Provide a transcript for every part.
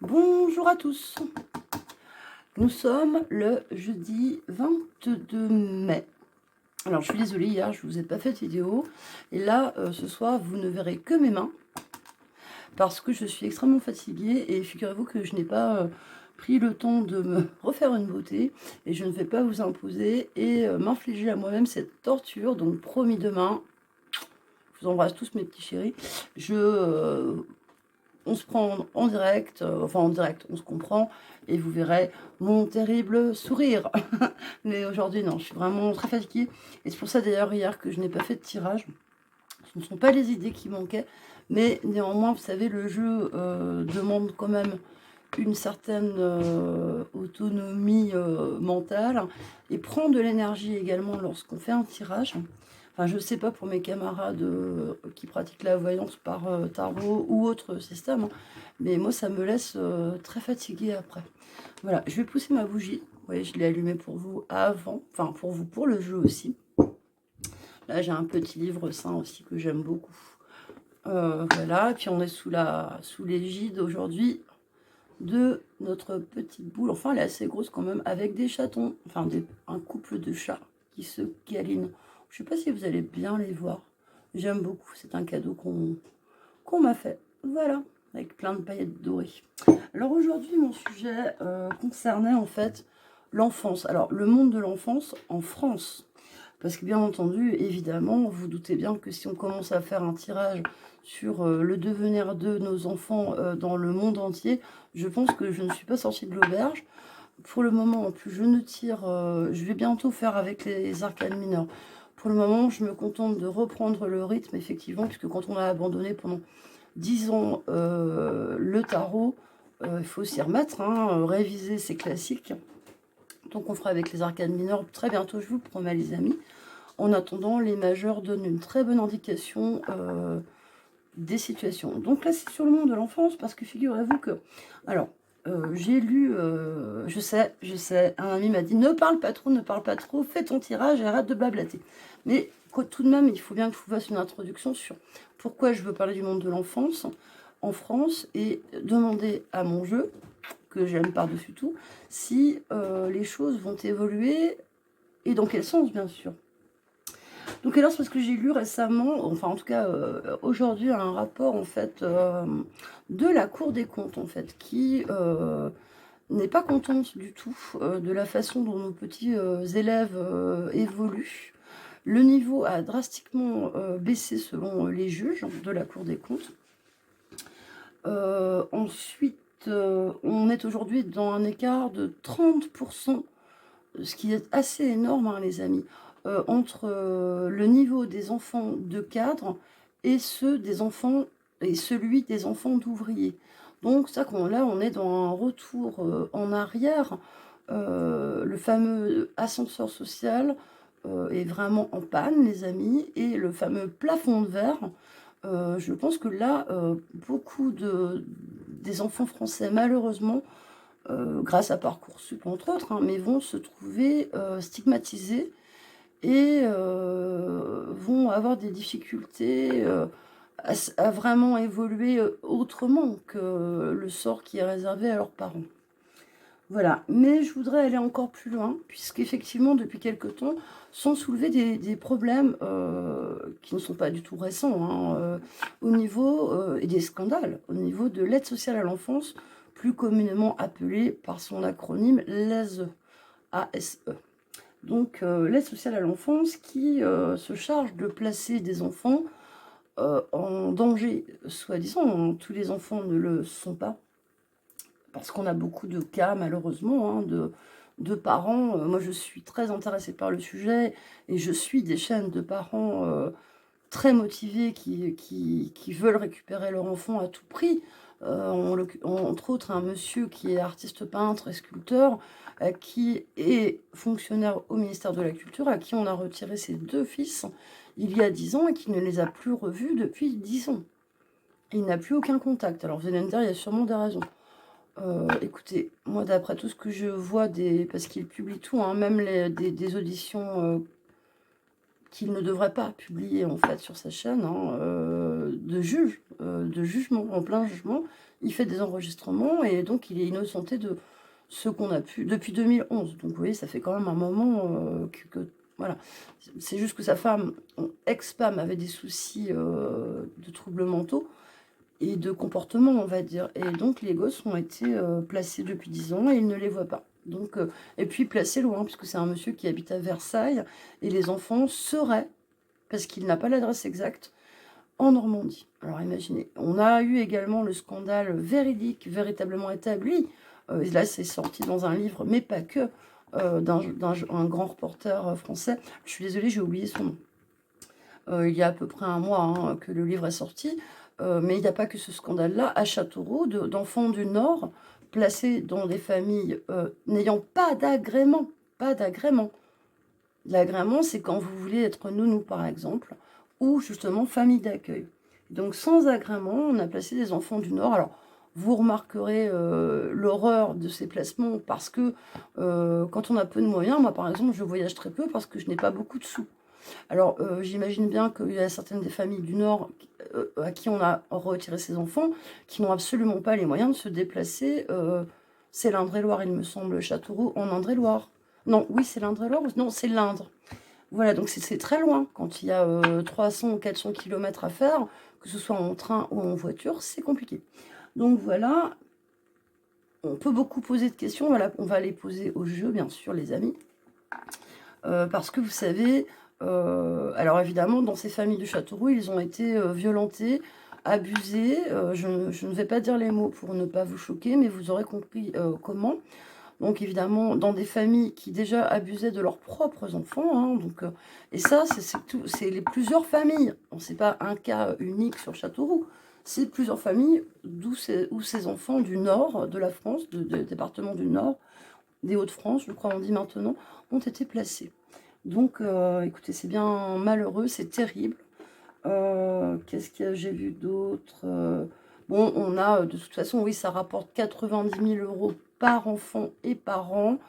Bonjour à tous, nous sommes le jeudi 22 mai. Alors je suis désolée, hier je vous ai pas fait de vidéo et là ce soir vous ne verrez que mes mains parce que je suis extrêmement fatiguée et figurez-vous que je n'ai pas pris le temps de me refaire une beauté et je ne vais pas vous imposer et m'infliger à moi-même cette torture. Donc promis, demain, je vous embrasse tous mes petits chéris, on se prend en direct, enfin en direct, on se comprend, et vous verrez mon terrible sourire. Mais aujourd'hui, non, je suis vraiment très fatiguée. Et c'est pour ça d'ailleurs hier que je n'ai pas fait de tirage. Ce ne sont pas les idées qui manquaient, mais néanmoins, vous savez, le jeu demande quand même une certaine autonomie mentale et prend de l'énergie également lorsqu'on fait un tirage. Enfin, je ne sais pas pour mes camarades qui pratiquent la voyance par tarot ou autre système, hein, mais moi, ça me laisse très fatiguée après. Voilà, je vais pousser ma bougie. Vous voyez, je l'ai allumée pour vous avant, enfin pour vous, pour le jeu aussi. Là, j'ai un petit livre saint aussi que j'aime beaucoup. Voilà, et puis on est sous l'égide aujourd'hui de notre petite boule. Enfin, elle est assez grosse quand même, avec des chatons, enfin un couple de chats qui se câlinent. Je sais pas si vous allez bien les voir. J'aime beaucoup, c'est un cadeau qu'on m'a fait. Voilà, avec plein de paillettes dorées. Alors aujourd'hui, mon sujet concernait en fait l'enfance. Alors, le monde de l'enfance en France. Parce que bien entendu, évidemment, vous vous doutez bien que si on commence à faire un tirage sur le devenir de nos enfants dans le monde entier, je pense que je ne suis pas sortie de l'auberge. Pour le moment, en plus, je ne tire, je vais bientôt faire avec les arcanes mineures. Pour le moment, je me contente de reprendre le rythme, effectivement, puisque quand on a abandonné pendant 10 ans le tarot, il faut s'y remettre, hein, réviser ses classiques. Donc on fera avec les arcanes mineures très bientôt, je vous le promets les amis. En attendant, les majeurs donnent une très bonne indication des situations. Donc là, c'est sur le monde de l'enfance, parce que figurez-vous que... Alors, j'ai lu, je sais, un ami m'a dit, ne parle pas trop, fais ton tirage et arrête de blablater. Mais tout de même, il faut bien que je vous fasse une introduction sur pourquoi je veux parler du monde de l'enfance en France et demander à mon jeu, que j'aime par-dessus tout, si les choses vont évoluer et dans quel sens, bien sûr. Donc alors, c'est parce que j'ai lu récemment, enfin en tout cas aujourd'hui, un rapport en fait de la Cour des comptes en fait, qui n'est pas contente du tout de la façon dont nos petits élèves évoluent. Le niveau a drastiquement baissé selon les juges de la Cour des comptes. Ensuite, on est aujourd'hui dans un écart de 30%, ce qui est assez énorme, hein, les amis, entre le niveau des enfants de cadre et celui des enfants d'ouvriers. Donc ça, là, on est dans un retour en arrière. Le fameux ascenseur social est vraiment en panne, les amis, et le fameux plafond de verre. Je pense que là, beaucoup des enfants français, malheureusement, grâce à Parcoursup entre autres, hein, mais vont se trouver stigmatisés et vont avoir des difficultés à vraiment évoluer autrement que le sort qui est réservé à leurs parents. Voilà, mais je voudrais aller encore plus loin, puisqu'effectivement, depuis quelque temps, sont soulevés des problèmes qui ne sont pas du tout récents, hein, au niveau, et des scandales, au niveau de l'aide sociale à l'enfance, plus communément appelée par son acronyme l'ASE. ASE. Donc, l'aide sociale à l'enfance qui se charge de placer des enfants en danger, soi-disant. Tous les enfants ne le sont pas, parce qu'on a beaucoup de cas, malheureusement, hein, de parents. Moi, je suis très intéressée par le sujet et je suis des chaînes de parents très motivés qui veulent récupérer leur enfant à tout prix. Entre autres, un monsieur qui est artiste peintre et sculpteur, qui est fonctionnaire au ministère de la Culture, à qui on a retiré ses 2 fils il y a 10 ans et qui ne les a plus revus depuis 10 ans. Il n'a plus aucun contact. Alors vous allez me dire, il y a sûrement des raisons. Écoutez, moi d'après tout ce que je vois, parce qu'il publie tout, hein, même des auditions qu'il ne devrait pas publier en fait sur sa chaîne, hein, de jugement, en plein jugement. Il fait des enregistrements et donc il est innocenté de ce qu'on a pu depuis 2011. Donc vous voyez, ça fait quand même un moment voilà. C'est juste que sa femme, ex-femme, avait des soucis de troubles mentaux et de comportement, on va dire. Et donc les gosses ont été placés depuis 10 ans et il ne les voit pas. Donc, et puis placés loin, puisque c'est un monsieur qui habite à Versailles et les enfants seraient, parce qu'il n'a pas l'adresse exacte, en Normandie. Alors imaginez, on a eu également le scandale véridique, véritablement établi. Là, c'est sorti dans un livre, mais pas que, d'un grand reporter français. Je suis désolée, j'ai oublié son nom. Il y a à peu près un mois hein, que le livre est sorti. Mais il n'y a pas que ce scandale-là. À Châteauroux, d'enfants du Nord placés dans des familles n'ayant pas d'agrément. Pas d'agrément. L'agrément, c'est quand vous voulez être nounou, par exemple, ou justement famille d'accueil. Donc, sans agrément, on a placé des enfants du Nord. Alors, vous remarquerez l'horreur de ces placements parce que quand on a peu de moyens, moi, par exemple, je voyage très peu parce que je n'ai pas beaucoup de sous. Alors, j'imagine bien qu'il y a certaines des familles du Nord à qui on a retiré ses enfants, qui n'ont absolument pas les moyens de se déplacer. C'est l'Indre-et-Loire, il me semble, Châteauroux, en Indre-et-Loire. Non, oui, c'est l'Indre-et-Loire. Non, c'est l'Indre. Voilà, donc c'est très loin. Quand il y a 300 ou 400 km à faire, que ce soit en train ou en voiture, c'est compliqué. Donc voilà, on peut beaucoup poser de questions. Voilà, on va les poser au jeu, bien sûr, les amis. Parce que vous savez, alors évidemment, dans ces familles de Châteauroux, ils ont été violentés, abusés. Je ne vais pas dire les mots pour ne pas vous choquer, mais vous aurez compris comment. Donc évidemment, dans des familles qui déjà abusaient de leurs propres enfants. Hein, donc, et ça, c'est les plusieurs familles. Ce n'est pas un cas unique sur Châteauroux. C'est plusieurs familles où ces enfants du nord de la France, du département du Nord, des Hauts-de-France, je crois on dit maintenant, ont été placés. Donc, écoutez, c'est bien malheureux, c'est terrible. Qu'est-ce que j'ai vu d'autre Bon, on a, de toute façon, oui, ça rapporte 90 000 € par enfant et par an,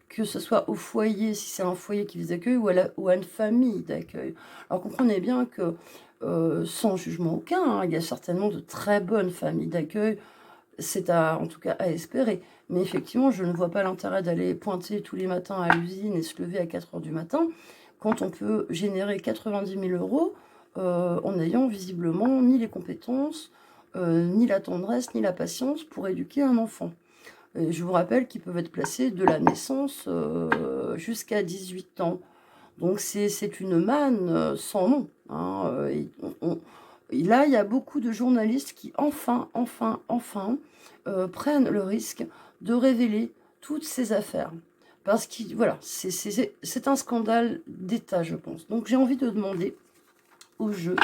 que ce soit au foyer, si c'est un foyer qui vous accueille, ou à une famille d'accueil. Alors, comprenez bien que, sans jugement aucun, hein, il y a certainement de très bonnes familles d'accueil, c'est en tout cas à espérer. Mais effectivement, je ne vois pas l'intérêt d'aller pointer tous les matins à l'usine et se lever à 4 h du matin quand on peut générer 90 000 € en n'ayant visiblement ni les compétences, ni la tendresse, ni la patience pour éduquer un enfant. Et je vous rappelle qu'ils peuvent être placés de la naissance jusqu'à 18 ans. Donc c'est une manne sans nom. Hein, et là, il y a beaucoup de journalistes qui enfin, prennent le risque de révéler toutes ces affaires. Parce que voilà, c'est un scandale d'État, je pense. Donc j'ai envie de demander au jeu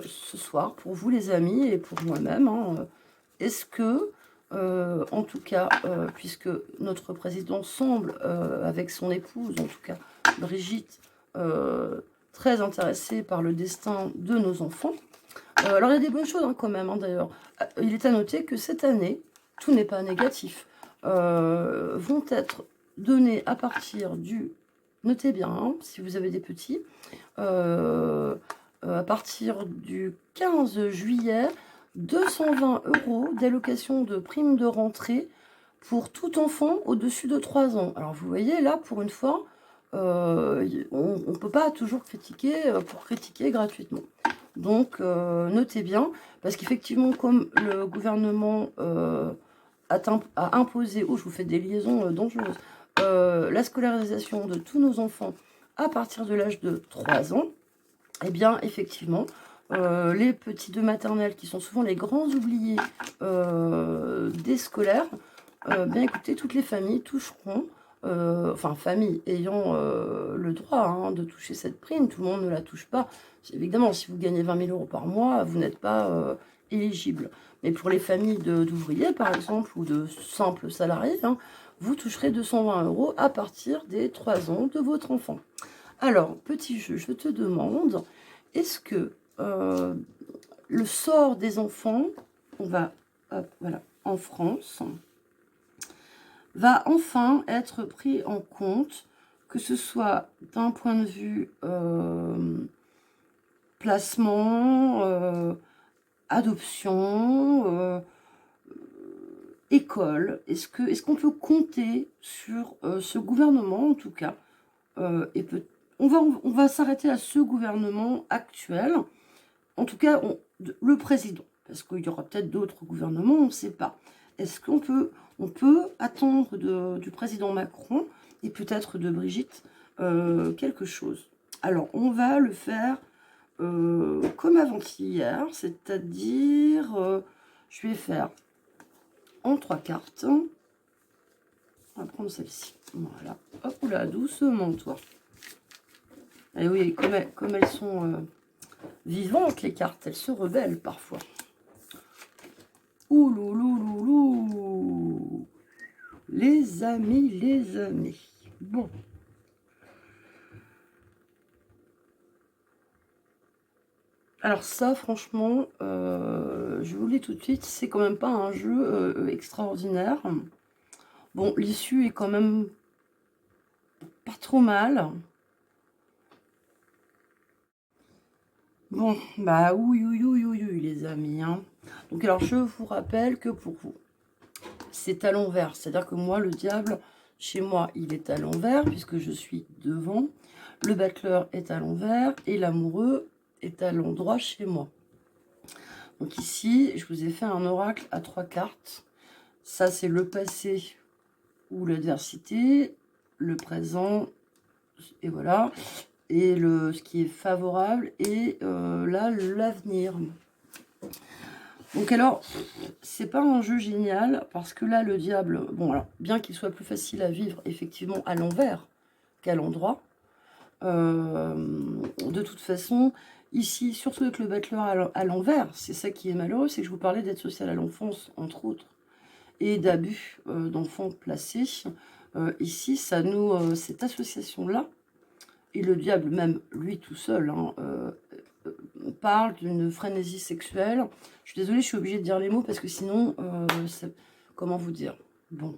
ce soir, pour vous les amis et pour moi-même, hein, est-ce que, en tout cas, puisque notre président semble, avec son épouse, en tout cas Brigitte, très intéressée par le destin de nos enfants, alors il y a des bonnes choses hein, quand même, hein, d'ailleurs. Il est à noter que cette année, tout n'est pas négatif, vont être donnés à partir du, notez bien, hein, si vous avez des petits, à partir du 15 juillet, 220 € d'allocation de prime de rentrée pour tout enfant au-dessus de 3 ans. Alors vous voyez, là, pour une fois, on ne peut pas toujours critiquer pour critiquer gratuitement. Donc, notez bien, parce qu'effectivement, comme le gouvernement a imposé, je vous fais des liaisons dangereuses, la scolarisation de tous nos enfants à partir de l'âge de 3 ans, eh bien, effectivement, les petits de maternelle, qui sont souvent les grands oubliés des scolaires, bien écoutez, toutes les familles toucheront, enfin, familles ayant le droit hein, de toucher cette prime, tout le monde ne la touche pas. Évidemment, si vous gagnez 20 000 € par mois, vous n'êtes pas éligible. Mais pour les familles d'ouvriers, par exemple, ou de simples salariés, hein, vous toucherez 220 € à partir des 3 ans de votre enfant. Alors, petit jeu, je te demande, est-ce que le sort des enfants, voilà, en France, va enfin être pris en compte, que ce soit d'un point de vue placement, adoption, école. Est-ce qu'on peut compter sur ce gouvernement, en tout cas, et on va s'arrêter à ce gouvernement actuel, en tout cas, le président, parce qu'il y aura peut-être d'autres gouvernements, on ne sait pas. Est-ce on peut attendre du président Macron et peut-être de Brigitte quelque chose? Alors, on va le faire comme avant-hier, c'est-à-dire, je vais faire en 3 cartes. On va prendre celle-ci. Voilà. Hop là, doucement, toi. Et oui, comme elles sont vivantes, les cartes, elles se rebellent parfois. Ouh louloulou. Les amis, les amis. Bon. Alors ça, franchement, je vous le dis tout de suite, c'est quand même pas un jeu extraordinaire. Bon, l'issue est quand même pas trop mal. Bon, bah oui, les amis. Hein. Donc alors, je vous rappelle que pour vous, c'est à l'envers. C'est-à-dire que moi, le diable, chez moi, il est à l'envers, puisque je suis devant. Le battleur est à l'envers, et l'amoureux est à l'endroit chez moi. Donc ici, je vous ai fait un oracle à 3 cartes. Ça, c'est le passé ou l'adversité, le présent, et voilà. Et ce qui est favorable, et là, l'avenir. Donc alors, c'est pas un jeu génial, parce que là, le diable, bon, alors, bien qu'il soit plus facile à vivre, effectivement, à l'envers qu'à l'endroit, de toute façon, ici, surtout avec le battleur à l'envers, c'est ça qui est malheureux, c'est que je vous parlais d'aide sociale à l'enfance, entre autres, et d'abus d'enfants placés. Ici, ça nous, cette association-là, et le diable même, lui tout seul, hein, parle d'une frénésie sexuelle. Je suis désolée, je suis obligée de dire les mots parce que sinon, comment vous dire? Bon,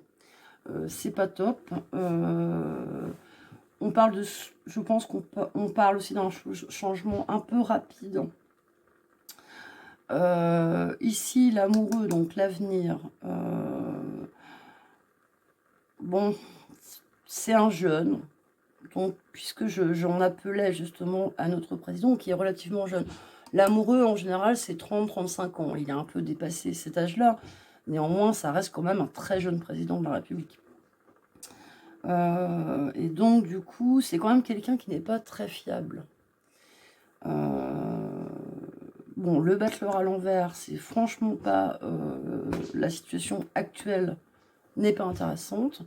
c'est pas top. On parle de, je pense qu'on parle aussi d'un changement un peu rapide. Ici, l'amoureux, donc l'avenir. Bon, c'est un jeune. Donc, puisque j'en appelais justement à notre président, qui est relativement jeune. L'amoureux, en général, c'est 30-35 ans. Il a un peu dépassé cet âge-là. Néanmoins, ça reste quand même un très jeune président de la République. Et donc, du coup, c'est quand même quelqu'un qui n'est pas très fiable. Bon, le battleur à l'envers, c'est franchement pas... la situation actuelle n'est pas intéressante.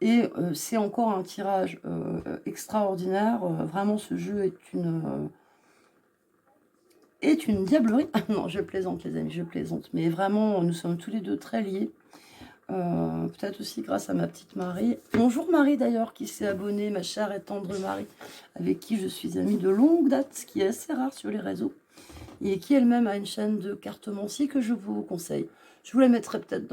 Et c'est encore un tirage extraordinaire. Vraiment, ce jeu est une diablerie. Non, je plaisante, les amis, je plaisante. Mais vraiment, nous sommes tous les deux très liés. Peut-être aussi grâce à ma petite Marie. Bonjour Marie, d'ailleurs, qui s'est abonnée, ma chère et tendre Marie, avec qui je suis amie de longue date, ce qui est assez rare sur les réseaux. Et qui elle-même a une chaîne de cartomancie que je vous conseille. Je vous la mettrai peut-être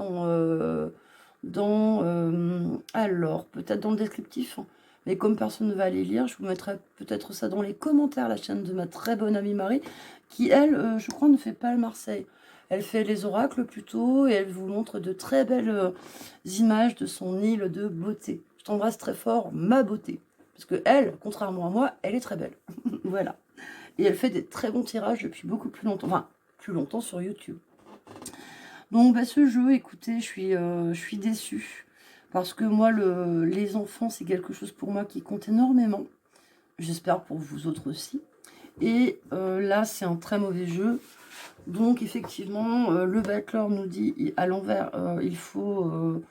alors, peut-être dans le descriptif, hein. Mais comme personne ne va aller lire, je vous mettrai peut-être ça dans les commentaires, la chaîne de ma très bonne amie Marie, qui, elle, je crois, ne fait pas le Marseille. Elle fait les oracles plutôt, et elle vous montre de très belles images de son île de beauté. Je t'embrasse très fort, ma beauté. Parce que elle, contrairement à moi, elle est très belle. Voilà. Et elle fait des très bons tirages depuis beaucoup plus longtemps. Enfin, plus longtemps sur YouTube. Donc, bah, ce jeu, écoutez, je suis déçue. Parce que moi, les enfants, c'est quelque chose pour moi qui compte énormément. J'espère pour vous autres aussi. Et là, c'est un très mauvais jeu. Donc, effectivement, le battleur nous dit, à l'envers, il faut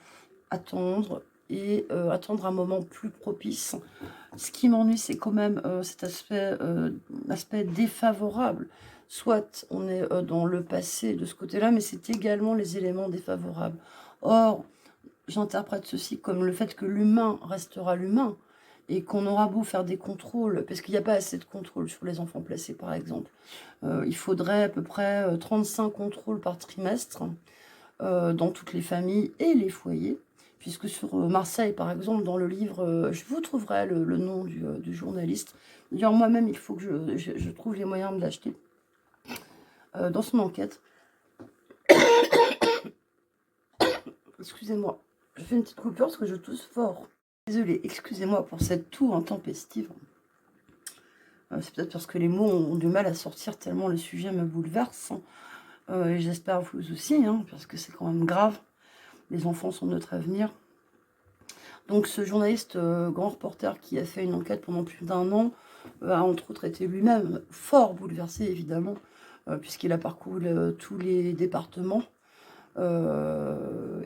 attendre. Et attendre un moment plus propice. Ce qui m'ennuie, c'est quand même cet aspect défavorable. Soit on est dans le passé de ce côté-là, mais c'est également les éléments défavorables. Or, j'interprète ceci comme le fait que l'humain restera l'humain et qu'on aura beau faire des contrôles, parce qu'il n'y a pas assez de contrôles sur les enfants placés, par exemple. Il faudrait à peu près 35 contrôles par trimestre dans toutes les familles et les foyers. puisque sur Marseille, par exemple, dans le livre, je vous trouverai le nom du journaliste. D'ailleurs, moi-même, il faut que je trouve les moyens de l'acheter. Dans son enquête. Excusez-moi, je fais une petite coupure parce que je tousse fort. Désolée, excusez-moi pour cette toux intempestive. C'est peut-être parce que les mots ont du mal à sortir tellement le sujet me bouleverse. Et j'espère vous aussi, hein, parce que c'est quand même grave. Les enfants sont notre avenir. Donc ce journaliste, grand reporter qui a fait une enquête pendant plus d'1 an, a entre autres été lui-même fort bouleversé, évidemment, puisqu'il a parcouru tous les départements.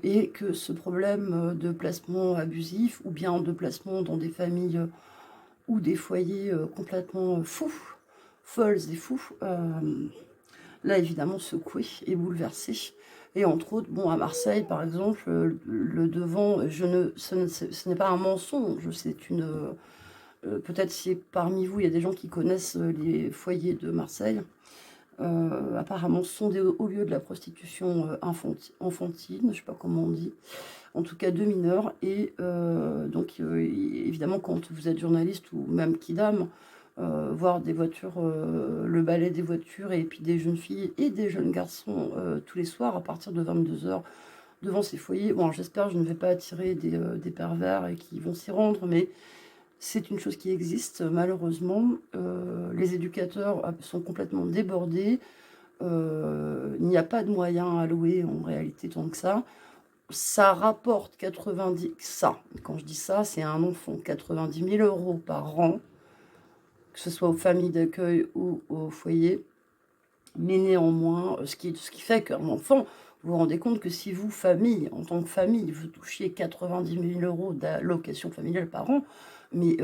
Et que ce problème de placement abusif, ou bien de placement dans des familles ou des foyers complètement fous, folles et fous, là évidemment secoué et bouleversé. Et entre autres, bon, à Marseille par exemple, le devant, ce n'est pas un mensonge, c'est une... peut-être si parmi vous il y a des gens qui connaissent les foyers de Marseille, apparemment ce sont des hauts lieux de la prostitution enfantine, je ne sais pas comment on dit, en tout cas de mineurs. Et donc évidemment quand vous êtes journaliste ou même kidam, voir des voitures, le balai des voitures et puis des jeunes filles et des jeunes garçons tous les soirs à partir de 22 h devant ces foyers. Bon, j'espère que je ne vais pas attirer des pervers et qui vont s'y rendre, mais c'est une chose qui existe, malheureusement. Les éducateurs sont complètement débordés. Il n'y a pas de moyens alloués en réalité tant que ça. Ça rapporte 90... Ça, quand je dis ça, c'est un enfant, 90 000 € par an, que ce soit aux familles d'accueil ou au foyer. Mais néanmoins, ce qui fait qu'un enfant, vous vous rendez compte que si vous, famille, en tant que famille, vous touchiez 90 000 € d'allocation familiale par an, mais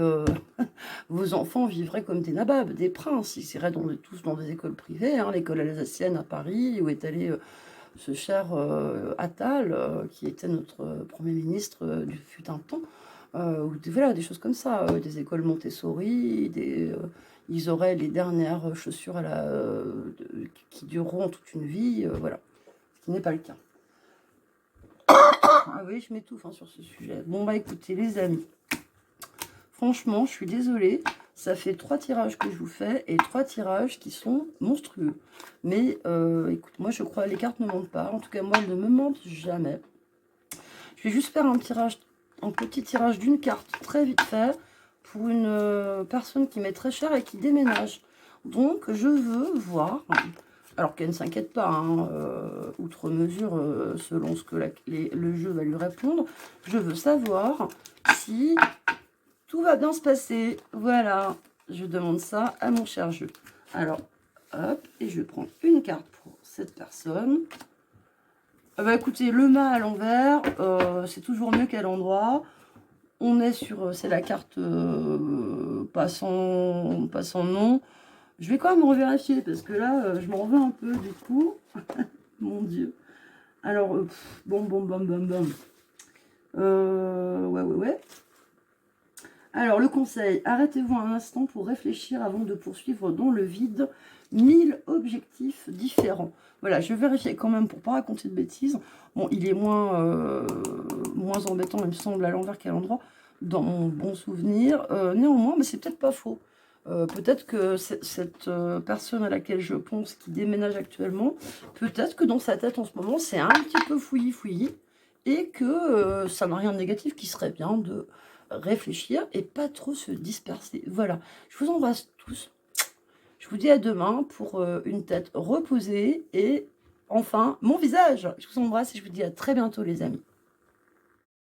vos enfants vivraient comme des nababs, des princes. Ils iraient tous dans des écoles privées, hein, l'école alsacienne à Paris, où est allé ce cher Attal, qui était notre Premier ministre du fut un temps. Ou voilà, des choses comme ça, des écoles Montessori, ils auraient les dernières chaussures qui dureront toute une vie, voilà, ce qui n'est pas le cas. Ah oui, je m'étouffe hein, sur ce sujet. Bon bah écoutez les amis, franchement je suis désolée, ça fait 3 tirages que je vous fais et 3 tirages qui sont monstrueux. Mais écoute, moi je crois les cartes ne mentent pas, en tout cas moi elles ne me mentent jamais. Je vais juste faire un petit tirage d'une carte très vite fait pour une personne qui m'est très chère et qui déménage. Donc je veux voir, alors qu'elle ne s'inquiète pas, hein, outre mesure, selon ce que le jeu va lui répondre, je veux savoir si tout va bien se passer. Voilà, je demande ça à mon cher jeu. Alors, hop, et je prends une carte pour cette personne. Bah écoutez, le mât à l'envers, c'est toujours mieux qu'à l'endroit. On est sur, c'est la carte pas sans nom. Je vais quand même revérifier parce que là, je m'en veux un peu du coup. Mon Dieu. Alors, bon. Ouais. Alors, le conseil, arrêtez-vous un instant pour réfléchir avant de poursuivre dans le vide 1000 objectifs différents. Voilà, je vais vérifier quand même pour ne pas raconter de bêtises. Bon, il est moins embêtant, il me semble, à l'envers qu'à l'endroit, dans mon bon souvenir. Néanmoins, mais c'est peut-être pas faux. Peut-être que cette personne à laquelle je pense qui déménage actuellement, peut-être que dans sa tête en ce moment, c'est un petit peu fouillis, et que ça n'a rien de négatif, qui serait bien de réfléchir et pas trop se disperser. Voilà, je vous embrasse tous. Je vous dis à demain pour une tête reposée et enfin mon visage. Je vous embrasse et je vous dis à très bientôt les amis.